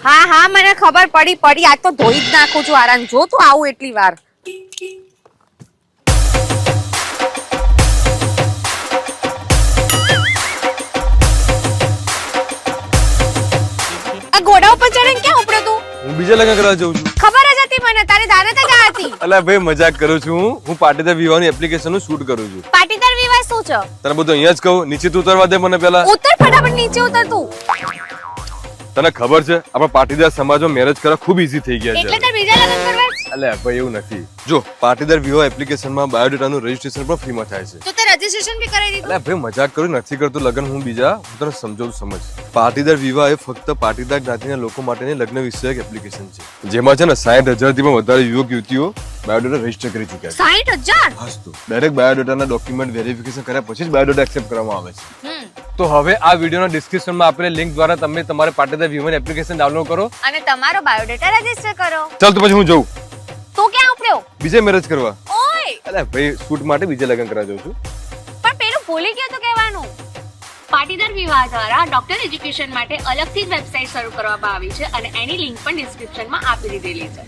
હા હા મને ખબર પડી આ તો ધોઈ જ નાખું છું આરામ જો તું આવું એટલી વાર આ ઘોડા ઉપર ચડીને ક્યાં ઉપડ્યો તું હું બીજા લગ્ન કરવા જાઉં છું. ખબર જ હતી મને તારી દાનત જ આ હતી અલા ભાઈ મજાક કરું છું હું પાટીદાર વિવાહની એપ્લિકેશનનું શૂટ કરું છું. પાટીદાર વિવાહ શું છે તને બધું અહીંયા જ કહું, નીચે તું ઉતરવા દે મને પહેલા. ઉતર ફટાફટ નીચે ઉતર તું તને ખબર છે આપણા પાટીદાર સમાજમાં મેરેજ કરવા ખૂબ ઈઝી થઈ ગયા એટલે છે. તાર બીજા લગ્ન કરવા છે? અલ્યા ભાઈ એવું નથી. જો પાટીદાર વિવાહ એપ્લિકેશનમાં બાયોડેટાનું રજીસ્ટ્રેશન પણ ફ્રીમાં થાય છે. તો તે રજીસ્ટ્રેશન બી કરાવી દીધું અલ્યા ભાઈ મજાક કરું નથી કરતો લગ્ન હું બીજા હું તને સમજાવું સમજ. પાટીદાર વિવાહ એ ફક્ત પાટીદાર જ્ઞાતિના લોકો માટેની લગ્ન વિષયક એપ્લિકેશન છે જેમાં છે ને 60,000 થી પણ વધારે યુવક યુવતીઓ બાયોડેટા રજીસ્ટર કરી ચૂક્યા છે. 60,000 હાસ તો ડાયરેક્ટ બાયોડેટાના ડોક્યુમેન્ટ વેરિફિકેશન કર્યા પછી જ બાયોડેટા એક્સેપ્ટ કરવામાં આવે છે. તો હવે આ વિડીયોના ડિસ્ક્રિપ્શનમાં આપેલી લિંક દ્વારા તમે તમારે પાટીદાર વિવાહ એપ્લિકેશન ડાઉનલોડ કરો અને તમારો બાયોડેટા રજીસ્ટર કરો ચાલ તો પછી હું જઉં તું ક્યાં ઉપડ્યો બીજે મેરેજ કરવા. ઓય અલ્યા ભાઈ શૂટ માટે બીજે લગ્ન કરવા જાઉં છું. પણ પેલું ભૂલી ગયો તો કહેવાનું પાટીદાર વિવાહ દ્વારા ડોક્ટર એજ્યુકેશન માટે અલગથી જ વેબસાઇટ શરૂ કરવામાં આવી છે અને એની લિંક પણ ડિસ્ક્રિપ્શનમાં આપી દીધેલી છે.